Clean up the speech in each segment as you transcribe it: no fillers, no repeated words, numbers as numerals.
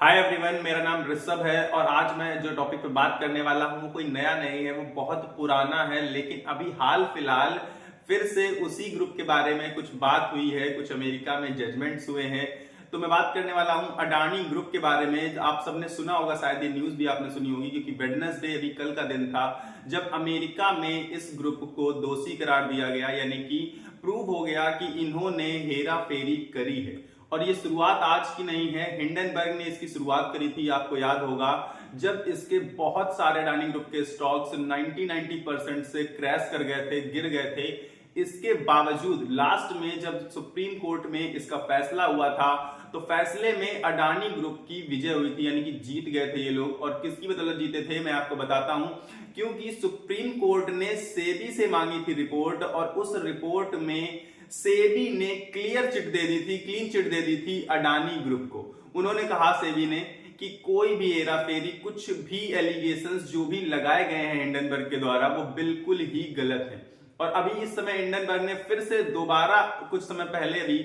Hi everyone, मेरा नाम ऋषभ है और आज मैं जो टॉपिक पे बात करने वाला हूँ वो कोई नया नहीं है, वो बहुत पुराना है। लेकिन अभी हाल फिलहाल फिर से उसी ग्रुप के बारे में कुछ बात हुई है, कुछ अमेरिका में जजमेंट्स हुए हैं। तो मैं बात करने वाला हूँ अडानी ग्रुप के बारे में। आप सबने सुना होगा, शायद ये न्यूज भी आपने सुनी होगी, क्योंकि वेडनेसडे अभी कल का दिन था जब अमेरिका में इस ग्रुप को दोषी करार दिया गया, यानी कि प्रूव हो गया कि इन्होंने हेरा फेरी करी है। और ये शुरुआत आज की नहीं है, हिंडनबर्ग ने इसकी शुरुआत करी थी। आपको याद होगा जब इसके बहुत सारे अडानी ग्रुप के स्टॉक्स 90% से क्रैश कर गए थे, गिर गए थे। इसके बावजूद लास्ट में जब सुप्रीम कोर्ट में इसका फैसला हुआ था तो फैसले में अडानी ग्रुप की विजय हुई थी, यानी कि जीत गए थे ये लोग। और किसकी बदौलत जीते थे मैं आपको बताता हूं। क्योंकि सुप्रीम कोर्ट ने सेबी से मांगी थी रिपोर्ट, और उस रिपोर्ट में सेबी ने क्लियर चिट दे दी थी, क्लीन चिट दे दी थी अडानी ग्रुप को। उन्होंने कहा सेबी ने कि कोई भी हेरा फेरी, कुछ भी एलिगेशंस जो भी लगाए गए हैं हिंडनबर्ग के द्वारा, वो बिल्कुल ही गलत है। और अभी इस समय हिंडनबर्ग ने फिर से दोबारा कुछ समय पहले भी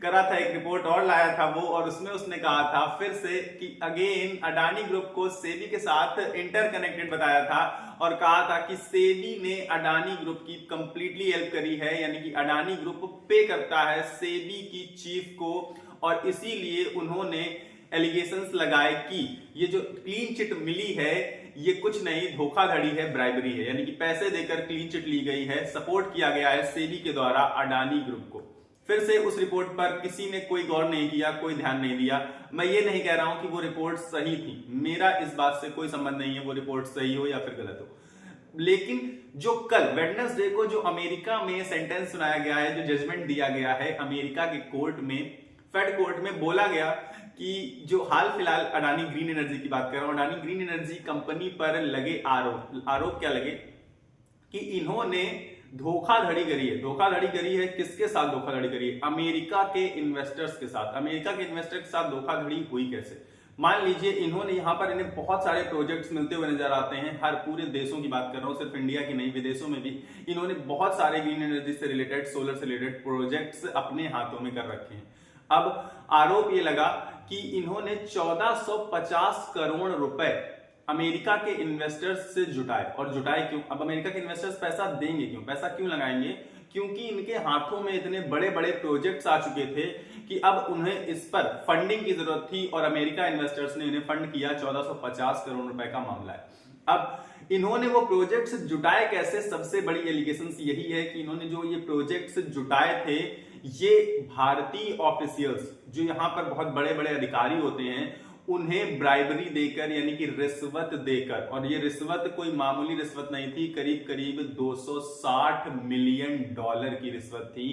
करा था, एक रिपोर्ट और लाया था वो, और उसमें उसने कहा था फिर से कि अगेन अडानी ग्रुप को सेबी के साथ इंटरकनेक्टेड बताया था, और कहा था कि सेबी ने अडानी ग्रुप की कंप्लीटली हेल्प करी है, यानी कि अडानी ग्रुप पे करता है सेबी की चीफ को, और इसीलिए उन्होंने एलिगेशंस लगाए कि ये जो क्लीन चिट मिली है ये कुछ नहीं, धोखाधड़ी है, ब्राइबरी है, यानी कि पैसे देकर क्लीन चिट ली गई है, सपोर्ट किया गया है सेबी के द्वारा अडानी ग्रुप को। फिर से उस रिपोर्ट पर किसी ने कोई गौर नहीं किया, कोई ध्यान नहीं दिया। मैं ये नहीं कह रहा हूं कि वो रिपोर्ट सही थी, मेरा इस बात से कोई संबंध नहीं है वो रिपोर्ट सही हो या फिर गलत हो। लेकिन जो कल वेडनेसडे को जो अमेरिका में सेंटेंस सुनाया गया है, जो जजमेंट दिया गया है अमेरिका के कोर्ट में, फेड कोर्ट में, बोला गया कि जो हाल फिलहाल अडानी ग्रीन एनर्जी की बात कर रहा हूं, अडानी ग्रीन एनर्जी कंपनी पर लगे आरोप क्या लगे कि इन्होंने धोखाधड़ी करी है। धोखाधड़ी करी है किसके साथ? धोखाधड़ी करी है अमेरिका के इन्वेस्टर्स के साथ। अमेरिका के इन्वेस्टर के साथ धोखाधड़ी हुई कैसे? मान लीजिए इन्होंने यहां पर, इन्हें बहुत सारे प्रोजेक्ट्स मिलते हुए नजर आते हैं, हर पूरे देशों की बात कर रहा हूं, सिर्फ इंडिया की नहीं, विदेशों में भी इन्होंने बहुत सारे ग्रीन एनर्जी से रिलेटेड, सोलर से रिलेटेड प्रोजेक्ट्स अपने हाथों में कर रखे हैं। अब आरोप ये लगा कि इन्होंने 1450 करोड़ रुपए अमेरिका के इन्वेस्टर्स से जुटाए। और जुटाए क्यों? अब अमेरिका के इन्वेस्टर्स पैसा देंगे क्यों, पैसा क्यों लगाएंगे? क्योंकि इनके हाथों में इतने बड़े बड़े प्रोजेक्ट्स आ चुके थे कि अब उन्हें इस पर फंडिंग की जरूरत थी, और अमेरिका इन्वेस्टर्स ने इन्हें फंड किया। 1450 करोड़ रुपए का मामला है। अब इन्होंने वो प्रोजेक्ट्स जुटाए कैसे? सबसे बड़ी एलिगेशंस यही है कि इन्होंने जो ये प्रोजेक्ट्स जुटाए थे, ये भारतीय ऑफिशियल्स, जो यहां पर बहुत बड़े बड़े अधिकारी होते हैं, उन्हें ब्राइबरी देकर, यानी कि रिश्वत देकर, और ये रिश्वत कोई मामूली रिश्वत नहीं थी, करीब करीब 260 मिलियन डॉलर की रिश्वत थी।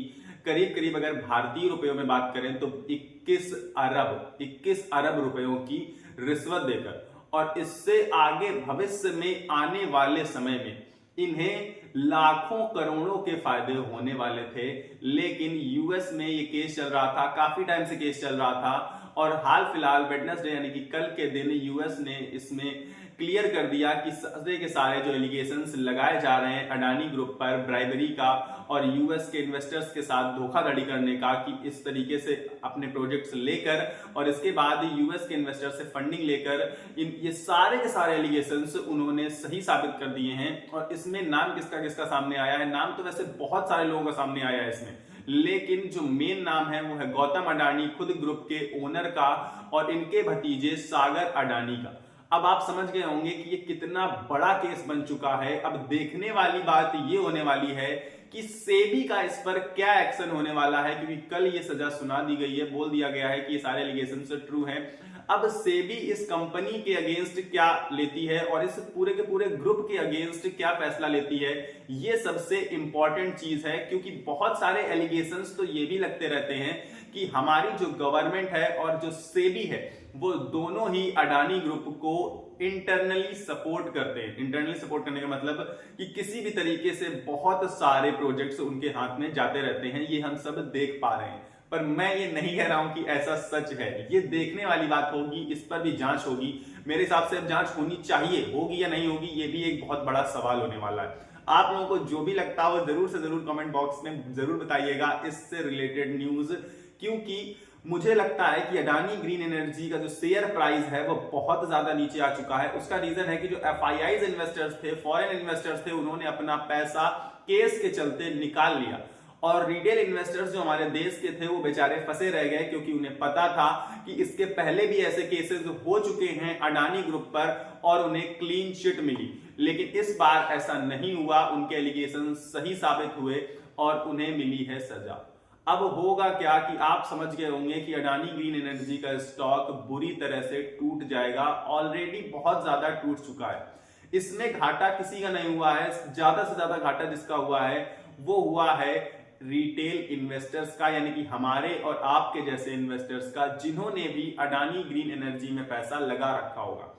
करीब करीब अगर भारतीय रुपयों में बात करें तो 21 अरब रुपयों की रिश्वत देकर। और इससे आगे भविष्य में आने वाले समय में इन्हें लाखों करोड़ों के फायदे होने वाले थे। लेकिन यूएस में ये केस चल रहा था, काफी टाइम से केस चल रहा था, और हाल फिलहाल वेडनेसडे यानी कि कल के दिन यूएस ने इसमें क्लियर कर दिया कि सारे के सारे जो एलिगेशंस लगाए जा रहे हैं अडानी ग्रुप पर, ब्राइबरी का और यूएस के इन्वेस्टर्स के साथ धोखाधड़ी करने का, कि इस तरीके से अपने प्रोजेक्ट्स लेकर और इसके बाद यूएस के इन्वेस्टर से फंडिंग लेकर, ये सारे के सारे एलिगेशंस उन्होंने सही साबित कर दिए हैं। और इसमें नाम किसका किसका सामने आया है? नाम तो वैसे बहुत सारे लोगों का सामने आया है इसमें, लेकिन जो मेन नाम है वो है गौतम अडानी, खुद ग्रुप के ओनर का, और इनके भतीजे सागर अडानी का। अब आप समझ गए होंगे कि ये कितना बड़ा केस बन चुका है। अब देखने वाली बात ये होने वाली है कि सेबी का इस पर क्या एक्शन होने वाला है, क्योंकि कल ये सजा सुना दी गई है, बोल दिया गया है कि ये सारे एलिगेशन से ट्रू हैं। अब सेबी इस कंपनी के अगेंस्ट क्या लेती है और इस पूरे के पूरे ग्रुप के अगेंस्ट क्या फैसला लेती है, ये सबसे इंपॉर्टेंट चीज है। क्योंकि बहुत सारे एलिगेशंस तो ये भी लगते रहते हैं कि हमारी जो गवर्नमेंट है और जो सेबी है, वो दोनों ही अडानी ग्रुप को इंटरनली सपोर्ट करते हैं। इंटरनली सपोर्ट करने का मतलब कि किसी भी तरीके से बहुत सारे प्रोजेक्ट्स उनके हाथ में जाते रहते हैं, ये हम सब देख पा रहे हैं। पर मैं ये नहीं कह रहा हूं कि ऐसा सच है, ये देखने वाली बात होगी, इस पर भी जांच होगी। मेरे हिसाब से अब जांच होनी चाहिए, होगी या नहीं होगी ये भी एक बहुत बड़ा सवाल होने वाला है। आप लोगों को जो भी लगता हो जरूर से जरूर कमेंट बॉक्स में जरूर बताइएगा इससे रिलेटेड न्यूज, क्योंकि मुझे लगता है कि अडानी ग्रीन एनर्जी का जो शेयर प्राइस है वो बहुत ज्यादा नीचे आ चुका है। उसका रीजन है कि जो एफआईआई इन्वेस्टर्स थे, फॉरेन इन्वेस्टर्स थे, उन्होंने अपना पैसा केस के चलते निकाल लिया और रिटेल इन्वेस्टर्स जो हमारे देश के थे वो बेचारे फंसे रह गए, क्योंकि उन्हें पता था कि इसके पहले भी ऐसे केसेस हो चुके हैं अडानी ग्रुप पर और उन्हें क्लीन चिट मिली। लेकिन इस बार ऐसा नहीं हुआ, उनके एलिगेशन सही साबित हुए और उन्हें मिली है सजा। अब होगा क्या कि आप समझ गए होंगे कि अडानी ग्रीन एनर्जी का स्टॉक बुरी तरह से टूट जाएगा, ऑलरेडी बहुत ज्यादा टूट चुका है। इसमें घाटा किसी का नहीं हुआ है, ज्यादा से ज्यादा घाटा जिसका हुआ है वो हुआ है रिटेल इन्वेस्टर्स का, यानी कि हमारे और आपके जैसे इन्वेस्टर्स का, जिन्होंने भी अडानी ग्रीन एनर्जी में पैसा लगा रखा होगा।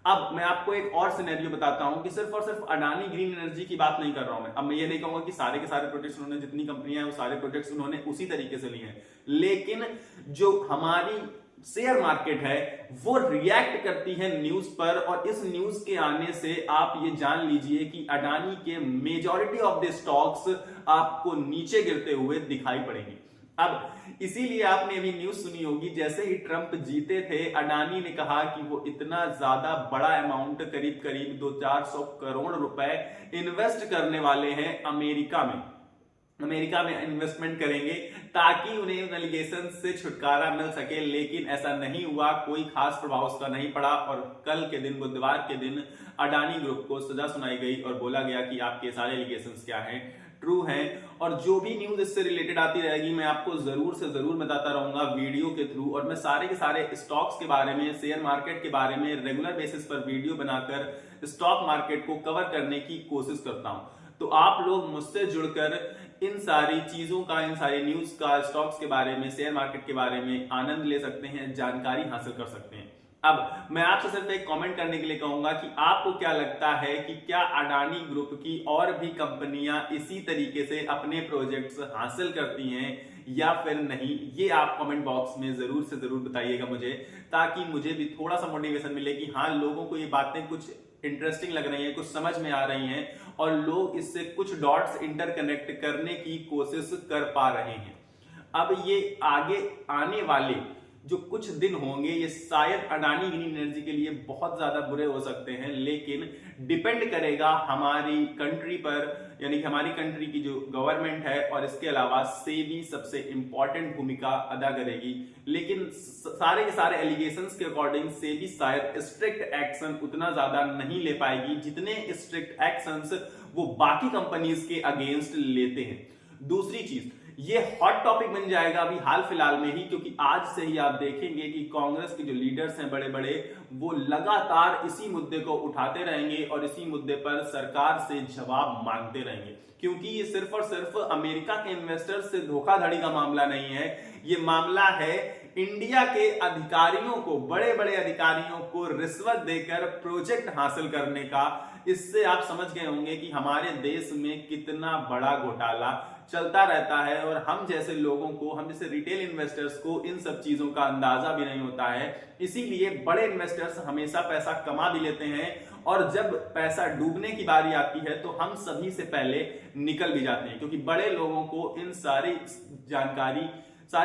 अब मैं आपको एक और सिनेरियो बताता हूं कि सिर्फ और सिर्फ अडानी ग्रीन एनर्जी की बात नहीं कर रहा हूं मैं। अब मैं ये नहीं कहूंगा कि सारे के सारे प्रोजेक्ट्स उन्होंने, जितनी कंपनियां हैं वो सारे प्रोजेक्ट्स उन्होंने उसी तरीके से लिए हैं, लेकिन जो हमारी शेयर मार्केट है वो रिएक्ट करती है न्यूज पर, और इस न्यूज के आने से आप ये जान लीजिए कि अडानी के मेजॉरिटी ऑफ द स्टॉक्स आपको नीचे गिरते हुए दिखाई पड़ेंगे। अब इसीलिए आपने अभी न्यूज सुनी होगी, जैसे ही ट्रंप जीते थे अडानी ने कहा कि वो इतना ज्यादा बड़ा अमाउंट, करीब करीब 200-400 करोड़ रुपए इन्वेस्ट करने वाले हैं अमेरिका में इन्वेस्टमेंट करेंगे ताकि उन्हें उन एलिगेशन से छुटकारा मिल सके। लेकिन ऐसा नहीं हुआ, कोई खास प्रभाव उसका नहीं पड़ा और कल के दिन, बुधवार के दिन, अडानी ग्रुप को सजा सुनाई गई और बोला गया कि आपके सारे एलिगेशंस क्या हैं, ट्रू हैं। और जो भी न्यूज इससे रिलेटेड आती रहेगी मैं आपको जरूर से जरूर बताता रहूंगा वीडियो के थ्रू, और मैं सारे के सारे स्टॉक्स के बारे में, शेयर मार्केट के बारे में रेगुलर बेसिस पर वीडियो बनाकर स्टॉक मार्केट को कवर करने की कोशिश करता हूं। तो आप लोग मुझसे जुड़कर इन सारी चीजों का, इन सारी न्यूज का, स्टॉक्स के बारे में, शेयर मार्केट के बारे में आनंद ले सकते हैं, जानकारी हासिल कर सकते हैं। अब मैं आपसे सिर्फ एक कमेंट करने के लिए कहूंगा कि आपको क्या लगता है कि क्या अडानी ग्रुप की और भी कंपनियां इसी तरीके से अपने प्रोजेक्ट्स हासिल करती हैं या फिर नहीं? ये आप कमेंट बॉक्स में जरूर से जरूर बताइएगा मुझे, ताकि मुझे भी थोड़ा सा मोटिवेशन मिले कि हाँ, लोगों को ये बातें कुछ इंटरेस्टिंग लग रही हैं, कुछ समझ में आ रही हैं और लोग इससे कुछ डॉट्स इंटरकनेक्ट करने की कोशिश कर पा रहे हैं। अब ये आगे आने वाले जो कुछ दिन होंगे ये शायद अडानी ग्रीन एनर्जी के लिए बहुत ज्यादा बुरे हो सकते हैं, लेकिन डिपेंड करेगा हमारी कंट्री पर, यानी कि हमारी कंट्री की जो गवर्नमेंट है, और इसके अलावा सेबी सबसे इंपॉर्टेंट भूमिका अदा करेगी। लेकिन सारे के सारे एलिगेशंस के अकॉर्डिंग सेबी शायद स्ट्रिक्ट एक्शन उतना ज्यादा नहीं ले पाएगी जितने स्ट्रिक्ट एक्शंस वो बाकी कंपनीज के अगेंस्ट लेते हैं। दूसरी चीज, ये हॉट टॉपिक बन जाएगा अभी हाल फिलहाल में ही, क्योंकि आज से ही आप देखेंगे कि कांग्रेस के जो लीडर्स हैं बड़े बड़े, वो लगातार इसी मुद्दे को उठाते रहेंगे और इसी मुद्दे पर सरकार से जवाब मांगते रहेंगे, क्योंकि ये सिर्फ और सिर्फ अमेरिका के इन्वेस्टर्स से धोखाधड़ी का मामला नहीं है, ये मामला है इंडिया के अधिकारियों को, बड़े बड़े अधिकारियों को रिश्वत देकर प्रोजेक्ट हासिल करने का। इससे आप समझ गए होंगे कि हमारे देश में कितना बड़ा घोटाला चलता रहता है और हम जैसे लोगों को, हम जैसे रिटेल इन्वेस्टर्स को इन सब चीजों का अंदाजा भी नहीं होता है। इसीलिए बड़े इन्वेस्टर्स हमेशा पैसा कमा भी लेते हैं और जब पैसा डूबने की बारी आती है तो हम सभी से पहले निकल भी जाते हैं, क्योंकि बड़े लोगों को इन सारी जानकारी,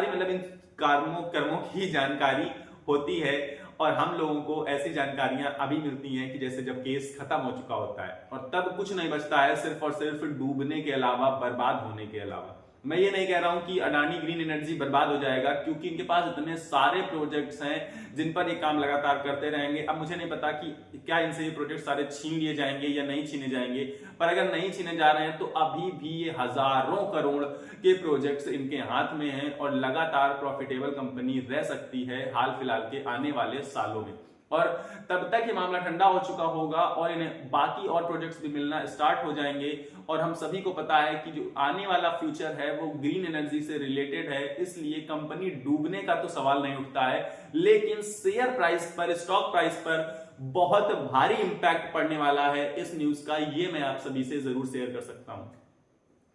मतलब इन कर्मों की जानकारी होती है और हम लोगों को ऐसी जानकारियां अभी मिलती हैं कि जैसे जब केस खत्म हो चुका होता है और तब कुछ नहीं बचता है सिर्फ और सिर्फ डूबने के अलावा, बर्बाद होने के अलावा। मैं ये नहीं कह रहा हूं कि अडानी ग्रीन एनर्जी बर्बाद हो जाएगा, क्योंकि इनके पास इतने सारे प्रोजेक्ट्स हैं जिन पर ये काम लगातार करते रहेंगे। अब मुझे नहीं पता कि क्या इनसे ये प्रोजेक्ट सारे छीन लिए जाएंगे या नहीं छीने जाएंगे, पर अगर नहीं छीने जा रहे हैं तो अभी भी ये हजारों करोड़ के प्रोजेक्ट्स इनके हाथ में हैं और लगातार प्रॉफिटेबल कंपनी रह सकती है हाल फिलहाल के आने वाले सालों में। और तब तक ये मामला ठंडा हो चुका होगा और इन्हें बाकी और प्रोजेक्ट्स भी मिलना स्टार्ट हो जाएंगे। और हम सभी को पता है कि जो आने वाला फ्यूचर है वो ग्रीन एनर्जी से रिलेटेड है, इसलिए कंपनी डूबने का तो सवाल नहीं उठता है, लेकिन शेयर प्राइस पर, स्टॉक प्राइस पर बहुत भारी इंपैक्ट पड़ने वाला है इस न्यूज का। ये मैं आप सभी से जरूर शेयर कर सकता हूं।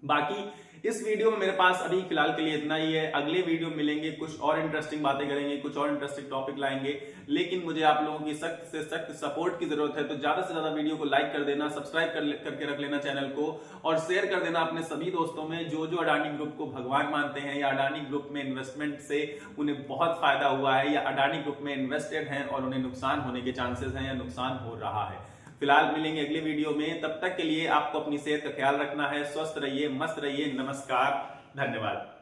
बाकी इस वीडियो में मेरे पास अभी फिलहाल के लिए इतना ही है। अगले वीडियो मिलेंगे, कुछ और इंटरेस्टिंग बातें करेंगे, कुछ और इंटरेस्टिंग टॉपिक लाएंगे। लेकिन मुझे आप लोगों की सख्त से सख्त सपोर्ट की जरूरत है, तो ज्यादा से ज्यादा वीडियो को लाइक कर देना, सब्सक्राइब करके रख लेना चैनल को, और शेयर कर देना अपने सभी दोस्तों में जो जो अडानी ग्रुप को भगवान मानते हैं या अडानी ग्रुप में इन्वेस्टमेंट से उन्हें बहुत फायदा हुआ है, या अडानी ग्रुप में इन्वेस्टेड हैं और उन्हें नुकसान होने के चांसेस हैं या नुकसान हो रहा है। फिलहाल मिलेंगे अगले वीडियो में, तब तक के लिए आपको अपनी सेहत का ख्याल रखना है। स्वस्थ रहिए, मस्त रहिए। नमस्कार, धन्यवाद।